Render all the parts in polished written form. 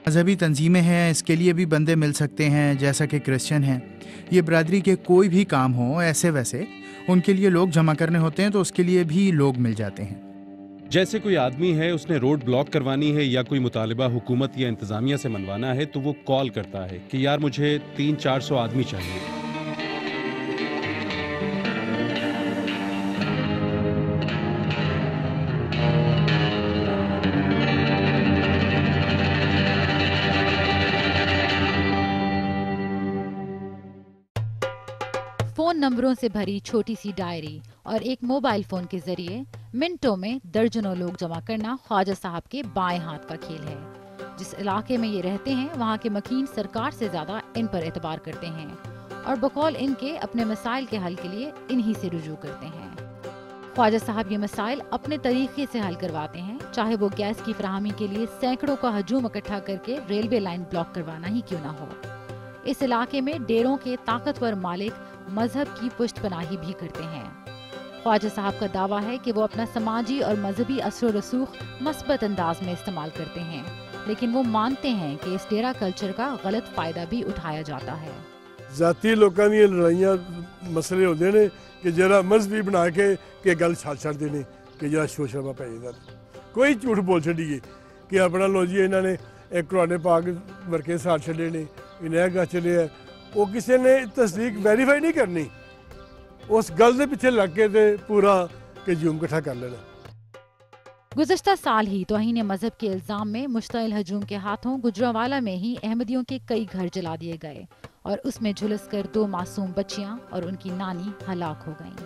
मजहबी तंजीमें हैं, इसके लिए भी बंदे मिल सकते हैं, जैसा कि क्रिश्चियन हैं। ये बरादरी के कोई भी काम हो, ऐसे वैसे उनके लिए लोग जमा करने होते हैं, तो उसके लिए भी लोग मिल जाते हैं। जैसे कोई आदमी है, उसने रोड ब्लॉक करवानी है या कोई मुतालिबा हुकूमत या इंतजामिया से मनवाना है, तो वो कॉल करता है कि यार मुझे 300-400 आदमी चाहिए। फोन नंबरों से भरी छोटी सी डायरी और एक मोबाइल फोन के जरिए मिनटों में दर्जनों लोग जमा करना ख्वाजा साहब के बाएं हाथ का खेल है। जिस इलाके में ये रहते हैं, वहाँ के मकीन सरकार से ज्यादा इन पर एतबार करते हैं और बकौल इनके अपने मसाइल के हल के लिए इन्हीं से रुजू करते हैं। ख्वाजा साहब ये मसाइल अपने तरीके से हल करवाते हैं, चाहे वो गैस की फराहमी के लिए सैकड़ों का हजूम इकट्ठा करके रेलवे लाइन ब्लॉक करवाना ही क्यों न हो। इस इलाके में डेरों के ताकतवर मालिक मजहब की पुष्टपनाही भी करते हैं। ख्वाजा साहब का दावा है कि वो अपना समाजी और मजहबी असर रसूख मस्बत अंदाज में इस्तेमाल करते हैं, लेकिन वो मानते हैं कि इस डेरा कल्चर का गलत फायदा भी उठाया जाता है। जाती लोगों दी लड़ाइयां मसले होंदे ने कि जरा मजहबी बना के गल छड़ देने कि जरा शोर शराबा पै जांदा। कोई झूठ बोल छड़िए कि अपना लो जी इन्होंने एक कुरान पाक वर्के साड़ छड़े ने, इन्हें गल चले है, वो किसी ने तस्दीक वेरीफाई नहीं करनी, उस गल के पिछे लग के पूरा के हजूम इकट्ठा कर लेना। गुज़श्ता साल ही तौहीन मजहब के इल्जाम में मुश्तइल हजूम के हाथों गुजरांवाला में ही अहमदियों के कई घर जला दिए गए और उसमें झुलस कर 2 मासूम बच्चियां और उनकी नानी हलाक हो गईं।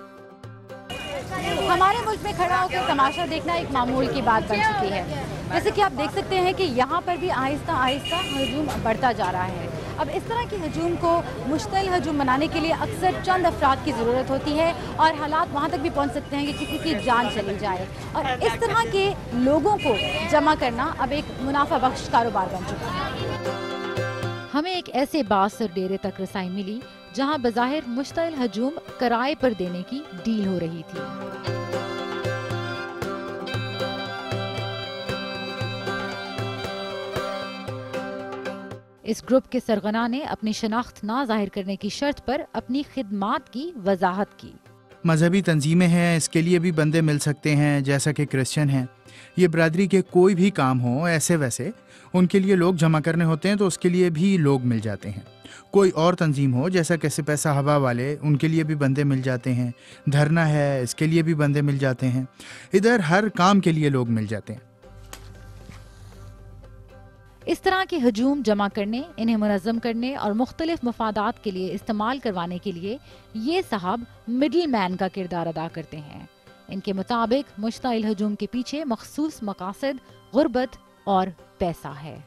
हमारे मुल्क में खड़ा होकर तमाशा देखना एक मामूल की बात बन चुकी है। जैसे कि आप देख सकते हैं कि यहाँ पर भी आहिस्ता आहिस्ता हजूम बढ़ता जा रहा है। अब इस तरह की हजूम को मुश्तइल हजूम बनाने के लिए अक्सर चंद अफराद की ज़रूरत होती है और हालात वहाँ तक भी पहुँच सकते हैं कि किसी की जान चली जाए। और इस तरह के लोगों को जमा करना अब एक मुनाफा बख्श कारोबार बन चुका है। हमें एक ऐसे बासर डेरे तक रसाई मिली जहाँ बज़ाहिर मुश्तइल हजूम किराए पर देने की डील हो रही थी। इस ग्रुप के सरगना ने अपनी शनाख्त ना जाहिर करने की शर्त पर अपनी खिदमात की वजाहत की। मजहबी तंजीमें हैं, इसके लिए भी बंदे मिल सकते हैं, जैसा कि क्रिश्चियन हैं। ये बरादरी के कोई भी काम हो, ऐसे वैसे उनके लिए लोग जमा करने होते हैं, तो उसके लिए भी लोग मिल जाते हैं। कोई और तंजीम हो, जैसा कि पैसा हवा वाले, उनके लिए भी बंदे मिल जाते हैं। धरना है, इसके लिए भी बंदे मिल जाते हैं। इधर हर काम के लिए लोग मिल जाते हैं। इस तरह के हजूम जमा करने, इन्हें मुनज़्ज़म करने और मुख्तलिफ मफादात के लिए इस्तेमाल करवाने के लिए ये साहब मिडल मैन का किरदार अदा करते हैं। इनके मुताबिक मुश्तइल हजूम के पीछे मखसूस मकासद, गुर्बत और पैसा है।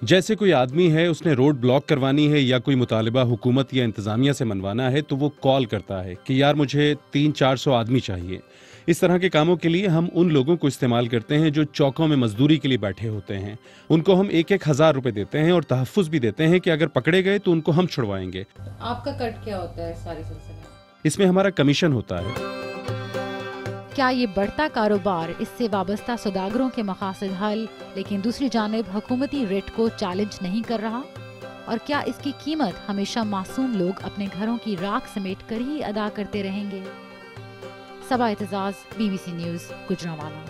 जैसे कोई आदमी है, उसने रोड ब्लॉक करवानी है या कोई मुतालिबा हुकूमत या इंतजामिया से मनवाना है, तो वो कॉल करता है कि यार मुझे 300-400 आदमी चाहिए। इस तरह के कामों के लिए हम उन लोगों को इस्तेमाल करते हैं जो चौकों में मजदूरी के लिए बैठे होते हैं। उनको हम 1-1 हज़ार रुपए देते हैं और तहफ़्फ़ुज़ भी देते हैं कि अगर पकड़े गए तो उनको हम छुड़वाएंगे। आपका कट क्या होता है सारी सिलसिले? इसमें हमारा कमीशन होता है। क्या ये बढ़ता कारोबार इससे वाबस्ता सौदागरों के मकासद हल, लेकिन दूसरी जानिब हुकूमती रेट को चैलेंज नहीं कर रहा? और क्या इसकी कीमत हमेशा मासूम लोग अपने घरों की राख समेट कर ही अदा करते रहेंगे? सबा एतजाज, BBC न्यूज़, गुजरांवाला।